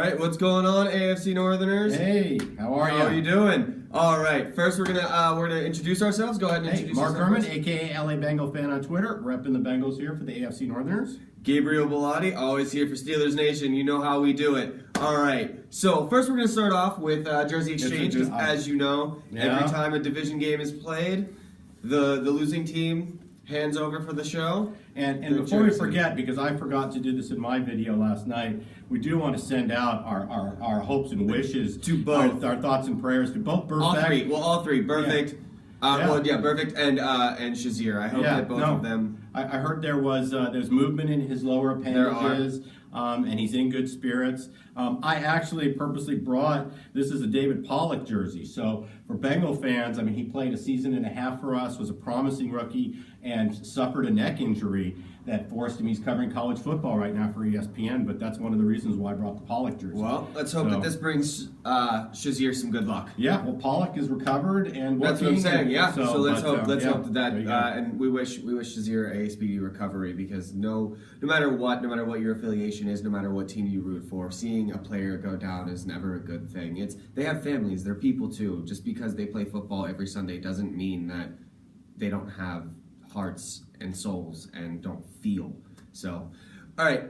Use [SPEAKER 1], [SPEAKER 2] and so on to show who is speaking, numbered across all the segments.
[SPEAKER 1] right, what's going on, AFC Northerners?
[SPEAKER 2] Hey, how are you?
[SPEAKER 1] How are you doing? All right, first we're gonna introduce ourselves. Go ahead and introduce
[SPEAKER 2] Mark
[SPEAKER 1] yourself.
[SPEAKER 2] Herman, aka LA Bengal fan on Twitter, repping the Bengals here for the AFC Northerners.
[SPEAKER 1] Gabriel Bellotti, always here for Steelers Nation. You know how we do it. All right, so first we're gonna start off with Jersey Exchange, because as you know, every time a division game is played, the losing team hands over for the show.
[SPEAKER 2] And before we forget, because I forgot to do this in my video last night, we do want to send out our hopes and wishes
[SPEAKER 1] to both,
[SPEAKER 2] our thoughts and prayers to both Perfect.
[SPEAKER 1] All three. Perfect.
[SPEAKER 2] Yeah.
[SPEAKER 1] Perfect and Shazier. I hope that both of them.
[SPEAKER 2] I heard there's movement in his lower appendages, and he's in good spirits. I actually purposely brought, this is a David Pollock jersey. So for Bengal fans, I mean, he played a season and a half for us, was a promising rookie, and suffered a neck injury that forced him. He's covering college football right now for ESPN, but that's one of the reasons why I brought the Pollock jersey.
[SPEAKER 1] Well, let's hope that this brings Shazier some good luck.
[SPEAKER 2] Yeah, well, Pollock is recovered and
[SPEAKER 1] that's what I'm saying. Yeah, so let's hope that and we wish Shazier a speedy recovery, because no matter what your affiliation is, no matter what team you root for, seeing a player go down is never a good thing. They have families, they're people too. Just because they play football every Sunday doesn't mean that they don't have hearts and souls and don't feel. So, all right,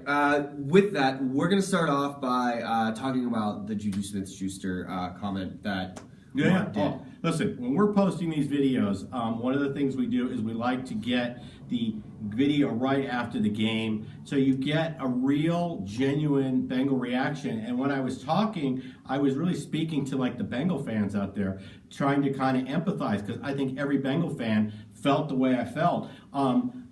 [SPEAKER 1] with that, we're going to start off by talking about the Juju Smith-Schuster comment that Mark did.
[SPEAKER 2] Oh, listen, when we're posting these videos, one of the things we do is we like to get the video right after the game, so you get a real, genuine Bengal reaction. And when I was talking, I was really speaking to like the Bengal fans out there, trying to kind of empathize, because I think every Bengal fan felt the way I felt.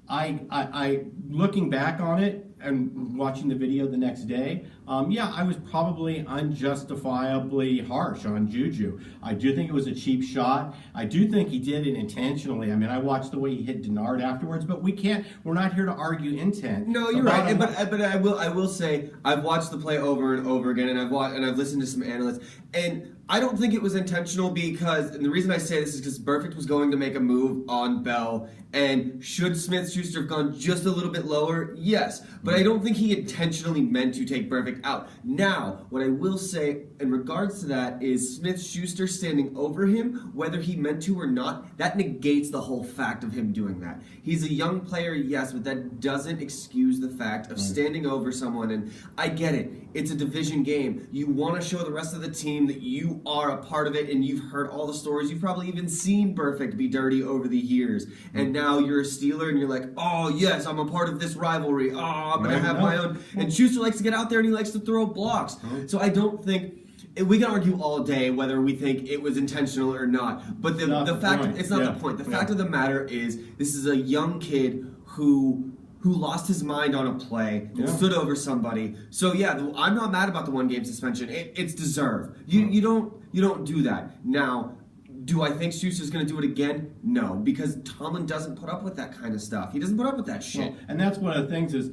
[SPEAKER 2] I looking back on it and watching the video the next day, I was probably unjustifiably harsh on Juju. I do think it was a cheap shot. I do think he did it intentionally. I mean, I watched the way he hit Denard afterwards, but we're not here to argue intent.
[SPEAKER 1] No, you're right. But I will say, I've watched the play over and over again, and I've listened to some analysts, and I don't think it was intentional, and the reason I say this is because Burfict was going to make a move on Bell, and should Smith-Schuster have gone just a little bit lower? Yes, but I don't think he intentionally meant to take Burfict out. Now, what I will say in regards to that is Smith-Schuster standing over him, whether he meant to or not, that negates the whole fact of him doing that. He's a young player, yes, but that doesn't excuse the fact of standing over someone, and I get it. It's a division game. You want to show the rest of the team that you are a part of it, and you've heard all the stories. You've probably even seen Burfict be dirty over the years, and now you're a Steeler, and you're like, oh, yes, I'm a part of this rivalry. Oh, I'm going to have my own. And Schuster likes to get out there, and he likes to throw blocks. So I don't think... We can argue all day whether we think it was intentional or not, but the fact it's not the point. The fact of the matter is, this is a young kid who lost his mind on a play and stood over somebody. So I'm not mad about the 1-game suspension. It's deserved. You don't do that. Now, do I think Schuster's going to do it again? No, because Tomlin doesn't put up with that kind of stuff. He doesn't put up with that shit.
[SPEAKER 2] Well, and that's one of the things is,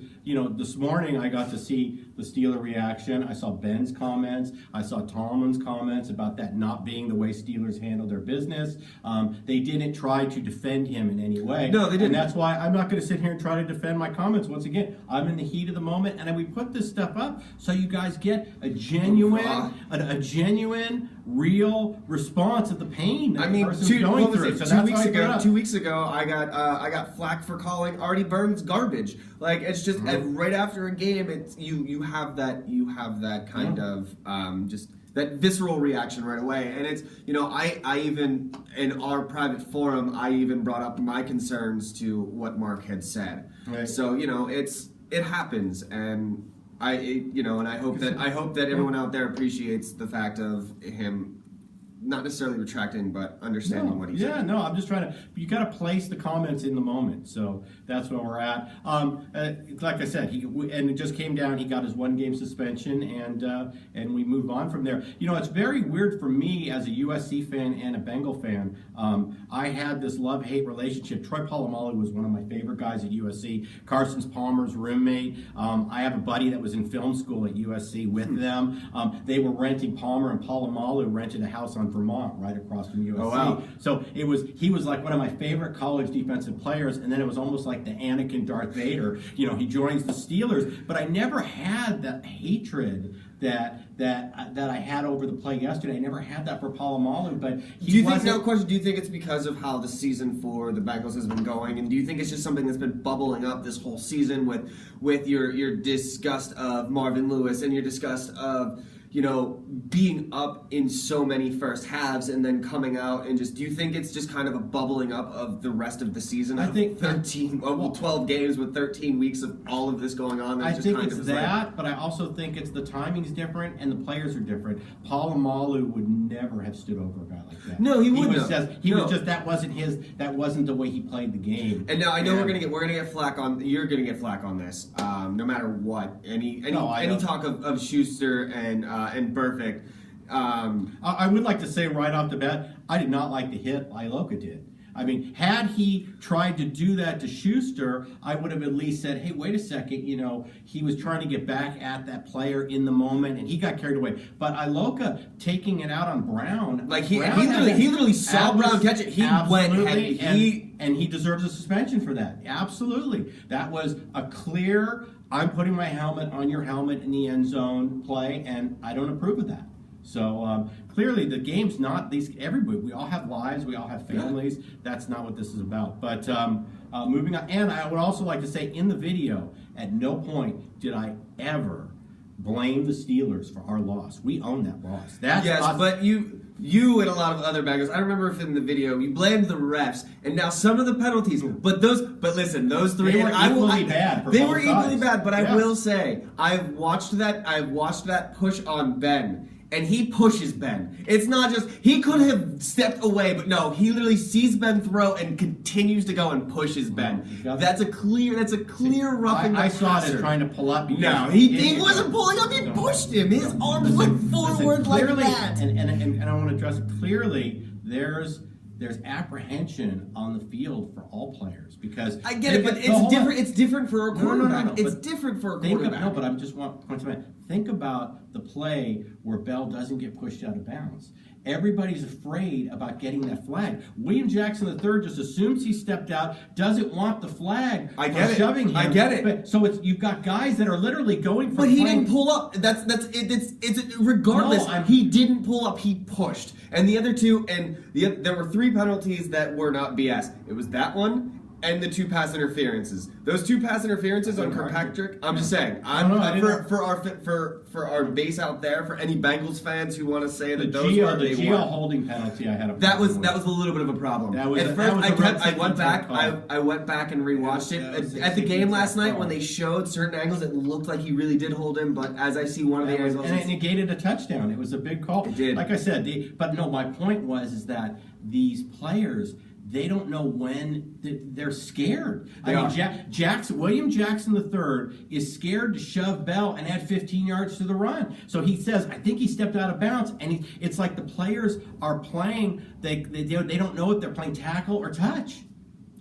[SPEAKER 2] this morning I got to see the Steeler reaction. I saw Ben's comments. I saw Tomlin's comments about that not being the way Steelers handle their business. They didn't try to defend him in any way.
[SPEAKER 1] No, they didn't.
[SPEAKER 2] And that's why I'm not going to sit here and try to defend my comments. Once again, I'm in the heat of the moment, and we put this stuff up so you guys get a genuine, real response of the pain that the person's going through. So
[SPEAKER 1] 2 weeks ago, I got flack for calling Artie Burns garbage. Like, it's just right after a game, it's you have that kind of just that visceral reaction right away. And it's I even in our private forum, I even brought up my concerns to what Mark had said. Right. So it happens, and I hope that everyone out there appreciates the fact of him not necessarily retracting, but understanding what he said.
[SPEAKER 2] Yeah, no, I'm just trying to. You got to place the comments in the moment, so that's where we're at. Like I said, and it just came down. He got his 1-game suspension, and we move on from there. It's very weird for me as a USC fan and a Bengal fan. I had this love-hate relationship. Troy Polamalu was one of my favorite guys at USC. Carson Palmer's roommate. I have a buddy that was in film school at USC with them. They were renting. Palmer and Polamalu rented a house on Georgetown, Vermont, right across from USC.
[SPEAKER 1] Oh, wow.
[SPEAKER 2] So he was like one of my favorite college defensive players, and then it was almost like the Anakin Darth Vader. He joins the Steelers, but I never had that hatred that I had over the play yesterday. I never had that for Polamalu, but
[SPEAKER 1] do you think it's because of how the season for the Bengals has been going, and do you think it's just something that's been bubbling up this whole season with your disgust of Marvin Lewis and your disgust of being up in so many first halves and then coming out and do you think it's just kind of a bubbling up of the rest of the season?
[SPEAKER 2] I think
[SPEAKER 1] 12 games with 13 weeks of all of this going on.
[SPEAKER 2] I think it's that, but I also think it's the timing's different and the players are different. Polamalu would never have stood over a guy like that.
[SPEAKER 1] No, he wouldn't.
[SPEAKER 2] That wasn't the way he played the game.
[SPEAKER 1] And now I know we're gonna get flack on. You're gonna get flack on this, no matter what. Any talk of Schuster and Perfect.
[SPEAKER 2] I would like to say right off the bat, I did not like the hit Iloka did. I mean, had he tried to do that to Schuster, I would have at least said, hey, wait a second, he was trying to get back at that player in the moment, and he got carried away. But Iloka taking it out on Brown.
[SPEAKER 1] He literally saw Brown catch it. He went head.
[SPEAKER 2] And he deserves a suspension for that. Absolutely. That was a clear, I'm putting my helmet on your helmet in the end zone play, and I don't approve of that. So clearly the game's not everybody. We all have lives. We all have families. Yeah. That's not what this is about. But moving on. And I would also like to say in the video, at no point did I ever blame the Steelers for our loss. We own that loss.
[SPEAKER 1] But you and a lot of other Bengals, I remember in the video, you blamed the refs, and now some of the penalties, but listen, those three
[SPEAKER 2] were equally bad.
[SPEAKER 1] They were equally bad, but I will say, I've watched that push on Ben. And he pushes Ben. It's not just, he could have stepped away, but no, he literally sees Ben throw and continues to go and pushes Ben. That's a clear roughing the
[SPEAKER 2] I saw it as trying to pull up.
[SPEAKER 1] No, he wasn't pulling up, he pushed him. His arms went forward like that.
[SPEAKER 2] And I want to address it clearly, there's apprehension on the field for all players because
[SPEAKER 1] I get it, but it's different. It's different for a quarterback. It's different for a quarterback.
[SPEAKER 2] No, but I just want to point to think about the play where Bell doesn't get pushed out of bounds. Everybody's afraid about getting that flag. William Jackson III just assumes he stepped out, doesn't want the flag. Shoving him.
[SPEAKER 1] I get it.
[SPEAKER 2] So you've got guys that are literally going for.
[SPEAKER 1] But he didn't pull up. That's it. It's regardless. No, he didn't pull up. He pushed. And the other two, there were 3 penalties that were not BS. It was that one. And the 2 pass interferences. Those 2 pass interferences on Kirkpatrick. I'm just saying. For our base out there, for any Bengals fans who want to say that those were
[SPEAKER 2] the Gio holding penalty, I had a
[SPEAKER 1] that was a little bit of a problem. I went back and rewatched it at the game last night when they showed certain angles. It looked like he really did hold him, but as I see one of the angles,
[SPEAKER 2] and it negated a touchdown. It was a big call.
[SPEAKER 1] It did.
[SPEAKER 2] Like I said, my point was that these players, they don't know when they're scared. William Jackson III is scared to shove Bell and add 15 yards to the run. So he says, I think he stepped out of bounds, and it's like the players are playing. They don't know if they're playing tackle or touch.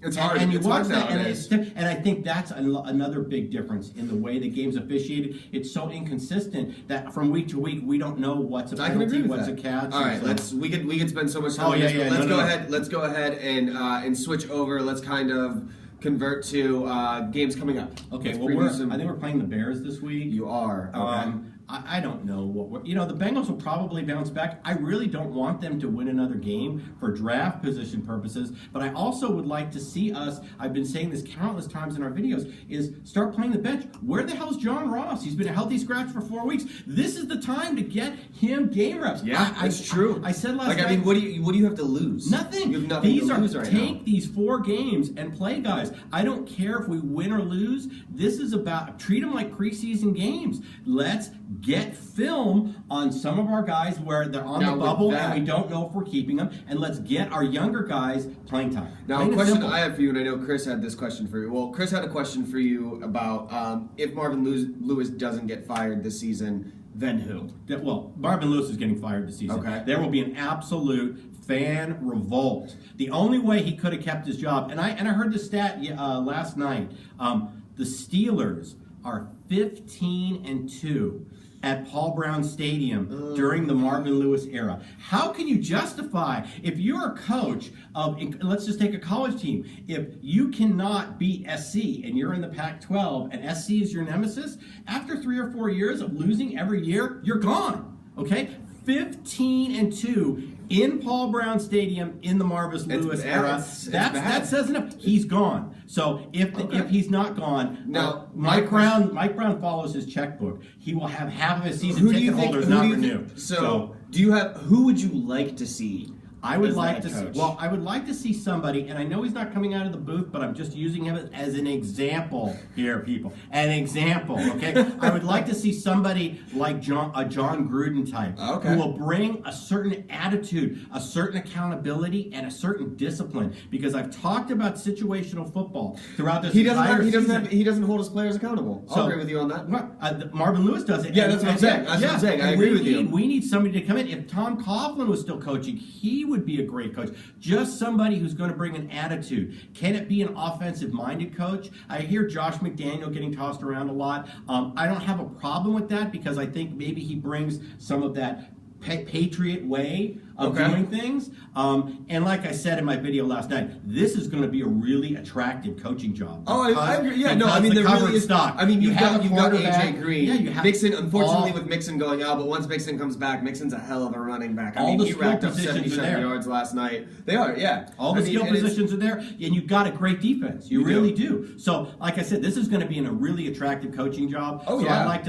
[SPEAKER 1] It's hard.
[SPEAKER 2] And you watch that, and I think that's another big difference in the way the game's officiated. It's so inconsistent that from week to week we don't know what's a penalty, what's a catch.
[SPEAKER 1] All right, we could spend so much time on this. Let's go ahead and switch over. Let's kind of convert to games coming up.
[SPEAKER 2] Okay, I think we're playing the Bears this week.
[SPEAKER 1] You are. Okay.
[SPEAKER 2] I don't know what the Bengals will probably bounce back. I really don't want them to win another game for draft position purposes, but I also would like to see us, I've been saying this countless times in our videos, is start playing the bench. Where the hell's John Ross? He's been a healthy scratch for 4 weeks. This is the time to get him game reps.
[SPEAKER 1] Yeah, that's true.
[SPEAKER 2] I said last night.
[SPEAKER 1] I mean, what do you have to lose?
[SPEAKER 2] Nothing.
[SPEAKER 1] You have nothing to lose right now.
[SPEAKER 2] Take these 4 games and play, guys. I don't care if we win or lose. This is about, treat them like preseason games. Let's get film on some of our guys where they're on the bubble and we don't know if we're keeping them, and let's get our younger guys playing time.
[SPEAKER 1] Now, a question I have for you, and I know Chris had this question for you. Well, Chris had a question for you about if Marvin Lewis doesn't get fired this season, then who?
[SPEAKER 2] Well, Marvin Lewis is getting fired this season.
[SPEAKER 1] Okay.
[SPEAKER 2] There will be an absolute fan revolt. The only way he could have kept his job, and I heard the stat last night, the Steelers are 15-2 at Paul Brown Stadium during the Marvin Lewis era. How can you justify, if you're a coach of, let's just take a college team, if you cannot beat SC and you're in the Pac-12 and SC is your nemesis, after 3 or 4 years of losing every year, you're gone, okay? 15-2 in Paul Brown Stadium in the Marvin Lewis era. That says enough. He's gone. So if he's not gone,
[SPEAKER 1] now
[SPEAKER 2] Mike Brown follows his checkbook. He will have half of his season ticket holders not renew.
[SPEAKER 1] So do you have? Who would you like to see?
[SPEAKER 2] I would like to see. Well, I would like to see somebody, and I know he's not coming out of the booth, but I'm just using him as an example here, people. An example, okay? I would like to see somebody like a John Gruden type, who will bring a certain attitude, a certain accountability, and a certain discipline. Because I've talked about situational football throughout this entire season.
[SPEAKER 1] He doesn't hold his players accountable. I'll agree with you on that.
[SPEAKER 2] Marvin Lewis does it.
[SPEAKER 1] Yeah, that's what I'm saying. That's what I'm saying. I agree with you.
[SPEAKER 2] We need somebody to come in. If Tom Coughlin was still coaching, he would be a great coach. Just somebody who's going to bring an attitude. Can it be an offensive-minded coach? I hear Josh McDaniel getting tossed around a lot. I don't have a problem with that because I think maybe he brings some of that Patriot way of doing things. And like I said in my video last night, this is going to be a really attractive coaching job.
[SPEAKER 1] I agree. Yeah, no, I mean, there really is
[SPEAKER 2] stock.
[SPEAKER 1] I mean, you've got AJ Green.
[SPEAKER 2] Yeah, you have
[SPEAKER 1] Mixon, unfortunately, with Mixon going out, but once Mixon comes back, Mixon's a hell of a running back. I mean, he racked up 77 yards last night. They are, yeah.
[SPEAKER 2] All the skill positions are there, and you've got a great defense. You really do. So, like I said, this is going to be in a really attractive coaching job. I'd like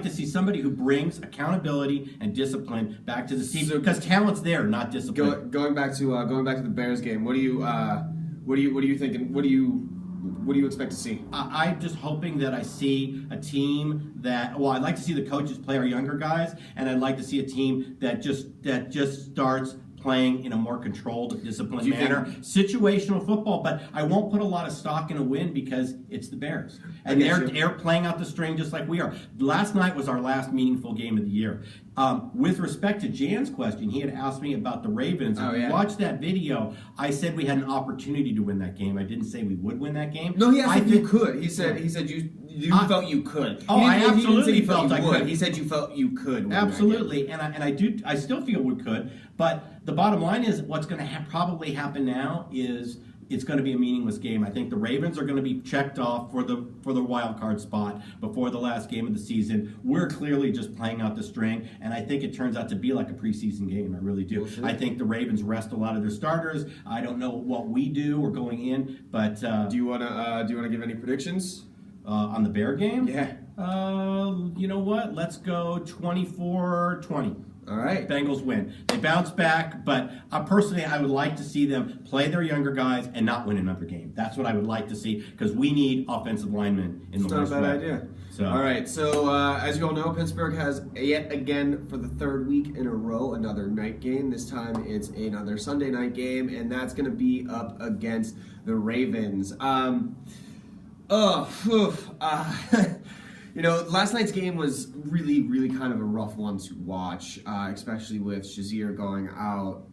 [SPEAKER 2] to see somebody who brings accountability and discipline back to the team because talent's there, not discipline.
[SPEAKER 1] Going back to the Bears game, what are you thinking? What do you expect to see?
[SPEAKER 2] I'm just hoping that I see a team that. Well, I'd like to see the coaches play our younger guys, and I'd like to see a team that just starts playing in a more controlled, disciplined manner. Situational football, but I won't put a lot of stock in a win because it's the Bears. And they're playing out the string just like we are. Last night was our last meaningful game of the year. With respect to Jan's question, he had asked me about the Ravens. If you watched that video, I said we had an opportunity to win that game. I didn't say we would win that game.
[SPEAKER 1] No, he asked if you could. He said you felt you could.
[SPEAKER 2] I absolutely felt I could.
[SPEAKER 1] He said you felt you could.
[SPEAKER 2] Absolutely, and I still feel we could. But the bottom line is, what's going to probably happen now is it's going to be a meaningless game. I think the Ravens are going to be checked off for the wild card spot before the last game of the season. We're clearly just playing out the string, and I think it turns out to be like a preseason game. I really do. I think the Ravens rest a lot of their starters. I don't know what we do or going in, but
[SPEAKER 1] do you want to give any predictions
[SPEAKER 2] on the Bear game?
[SPEAKER 1] Yeah.
[SPEAKER 2] You know what? Let's go 24-20.
[SPEAKER 1] All right.
[SPEAKER 2] Bengals win. They bounce back, but personally, I would like to see them play their younger guys and not win another game. That's what I would like to see because we need offensive linemen in the worst way.
[SPEAKER 1] Not a bad idea. So. All right. So, as you all know, Pittsburgh has yet again for the third week in a row another night game. This time it's another Sunday night game, and that's going to be up against the Ravens. You know, last night's game was really, really kind of a rough one to watch, especially with Shazier going out,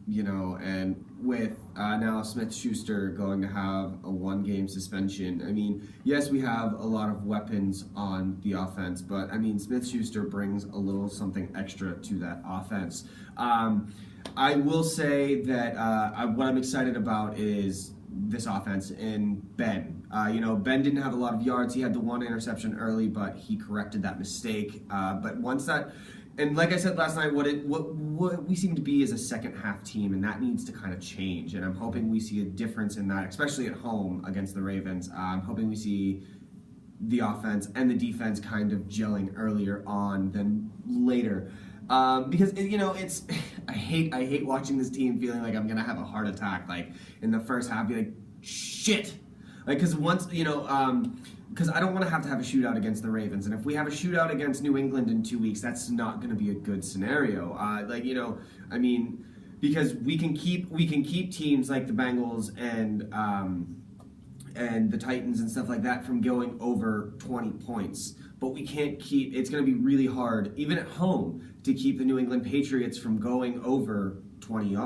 [SPEAKER 1] you know, and with now Smith-Schuster going to have a one-game suspension. I mean, yes, we have a lot of weapons on the offense, but, I mean, Smith-Schuster brings a little something extra to that offense. I will say that what I'm excited about is this offense and Ben. You know, Ben didn't have a lot of yards. He had the one interception early, but he corrected that mistake. But once that, and like I said last night, what we seem to be is a second half team, and that needs to kind of change. And I'm hoping we see a difference in that, especially at home against the Ravens. I'm hoping we see the offense and the defense kind of gelling earlier on than later. Because you know, it's I hate watching this team feeling like I'm gonna have a heart attack like in the first half. Be like, shit, like because once you know, because I don't want to have a shootout against the Ravens, and if we have a shootout against New England in 2 weeks, that's not gonna be a good scenario. Like you know, I mean, because we can keep teams like the Bengals and and the Titans and stuff like that from going over 20 points. But we can't keep, it's going to be really hard, even at home, to keep the New England Patriots from going over 20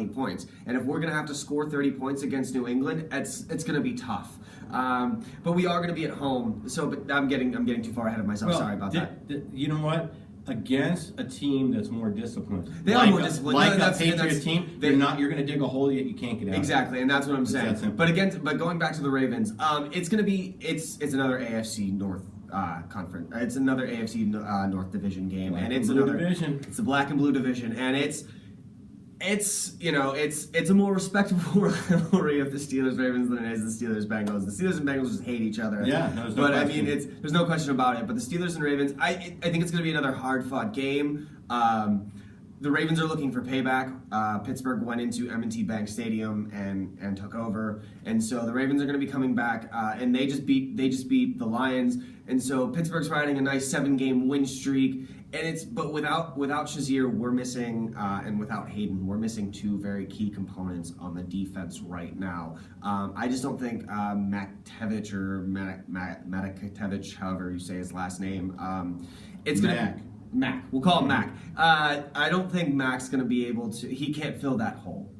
[SPEAKER 1] points. And if we're going to have to score 30 points against New England, it's going to be tough. But we are going to be at home. But I'm getting too far ahead of myself. Sorry about that.
[SPEAKER 2] You know what? Against a team that's more disciplined,
[SPEAKER 1] they are more disciplined.
[SPEAKER 2] Like a Patriots team, you're going to dig a hole that you can't get out.
[SPEAKER 1] Exactly, and that's what I'm saying. But going back to the Ravens, it's going to be another AFC North conference. It's another AFC North division game, and it's another division. It's the black and blue division, and it's a more respectable rivalry of the Steelers-Ravens than it is the Steelers-Bengals. The Steelers and Bengals just hate each other.
[SPEAKER 2] Yeah, no question.
[SPEAKER 1] I mean, there's no question about it. But the Steelers and Ravens, I think it's going to be another hard-fought game. The Ravens are looking for payback. Pittsburgh went into M&T Bank Stadium and took over, and so the Ravens are going to be coming back, and they just beat the Lions, and so Pittsburgh's riding a nice 7-game win streak. But without Shazier, we're missing, and without Hayden, we're missing two very key components on the defense right now. I just don't think Matakevich or Matakevich, however you say his last name, it's gonna Mac. We'll call him Mac. I don't think Mac's going to be able to. He can't fill that hole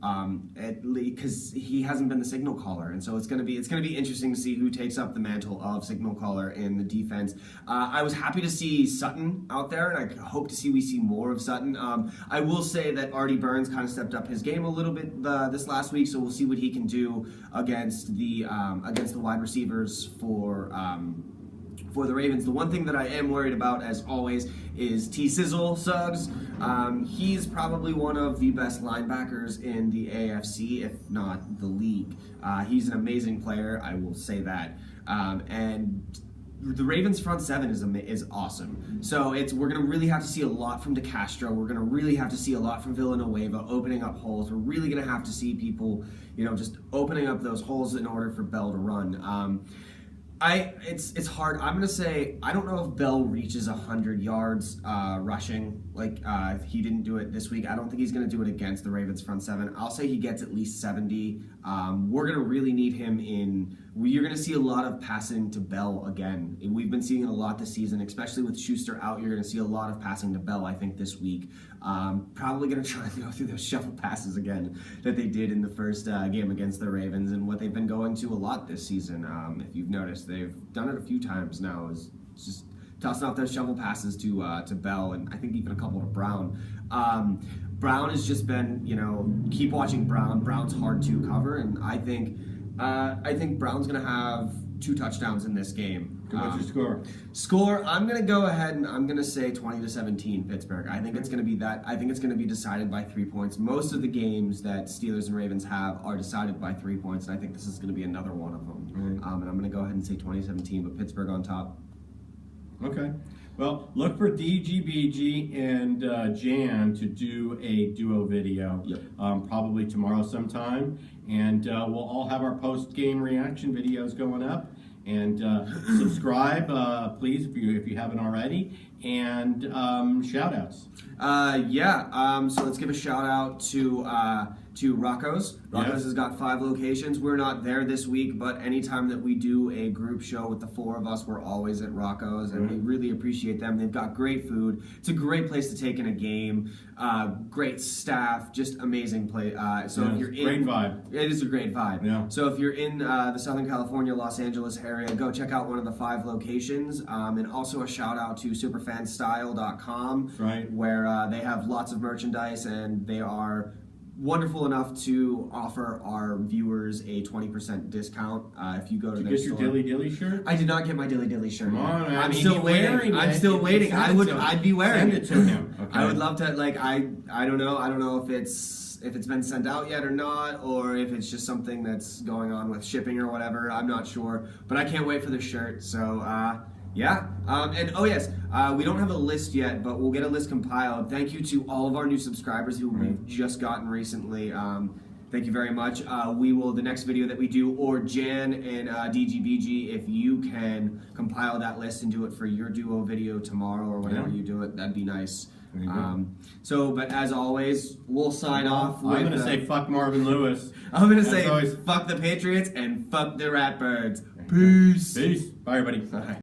[SPEAKER 1] because he hasn't been the signal caller, and so it's going to be interesting to see who takes up the mantle of signal caller in the defense. I was happy to see Sutton out there, and I hope we see more of Sutton. I will say that Artie Burns kind of stepped up his game a little bit this last week, so we'll see what he can do against the wide receivers for the Ravens. The one thing that I am worried about, as always, is T-Sizzle Suggs. He's probably one of the best linebackers in the AFC, if not the league. He's an amazing player, I will say that. And the Ravens' front seven is awesome. So we're going to really have to see a lot from DeCastro. We're going to really have to see a lot from Villanueva opening up holes. We're really going to have to see people, just opening up those holes in order for Bell to run. It's hard. I'm gonna say I don't know if Bell reaches 100 yards rushing. He didn't do it this week. I don't think he's gonna do it against the Ravens front seven. I'll say he gets at least 70. We're gonna really need him in. You're gonna see a lot of passing to Bell again. We've been seeing it a lot this season, especially with Schuster out. You're gonna see a lot of passing to Bell, I think, this week. Probably gonna try and go through those shuffle passes again that they did in the first game against the Ravens, and what they've been going to a lot this season. If you've noticed, they've done it a few times now. Is just tossing off those shovel passes to Bell, and I think even a couple to Brown. Brown has just been, keep watching Brown. Brown's hard to cover, and I think Brown's going to have 2 touchdowns in this game.
[SPEAKER 2] What's your
[SPEAKER 1] Score, I'm going to go ahead and I'm going to say 20-17 Pittsburgh. I think it's going to be that. I think it's going to be decided by 3 points. Most of the games that Steelers and Ravens have are decided by 3 points, and I think this is going to be another one of them. And I'm going to go ahead and say 20-17, but Pittsburgh on top.
[SPEAKER 2] Okay. Well, look for DGBG and Jan to do a duo video, probably tomorrow sometime, and we'll all have our post-game reaction videos going up. And subscribe, please, if you haven't already, and shout-outs.
[SPEAKER 1] So let's give a shout-out to Rocco's. Rocco's has got 5 locations. We're not there this week, but anytime that we do a group show with the 4 of us, we're always at Rocco's, and we really appreciate them. They've got great food. It's a great place to take in a game. Great staff, just amazing place. If you're in,
[SPEAKER 2] great vibe.
[SPEAKER 1] It is a great vibe.
[SPEAKER 2] Yeah.
[SPEAKER 1] So if you're in the Southern California, Los Angeles area, go check out one of the 5 locations. And also a shout out to superfanstyle.com, where they have lots of merchandise, and they are wonderful enough to offer our viewers a 20% discount if you go to their store.
[SPEAKER 2] Did you get your Dilly Dilly shirt?
[SPEAKER 1] I did not get my Dilly Dilly shirt.
[SPEAKER 2] Come on, man.
[SPEAKER 1] I'm still waiting. I'd be wearing it.
[SPEAKER 2] Send it to him. Okay.
[SPEAKER 1] I would love to. I don't know if it's been sent out yet or not, or if it's just something that's going on with shipping or whatever. I'm not sure, but I can't wait for the shirt. So. We don't have a list yet, but we'll get a list compiled. Thank you to all of our new subscribers who we've just gotten recently. Thank you very much. We will, the next video that we do, or Jan and DGBG, if you can compile that list and do it for your duo video tomorrow or whenever you do it, that'd be nice. But as always, we'll sign off with...
[SPEAKER 2] I'm going to say fuck Marvin Lewis.
[SPEAKER 1] I'm going to say fuck the Patriots and fuck the Ratbirds. Peace.
[SPEAKER 2] Peace. Bye, everybody.
[SPEAKER 1] Bye.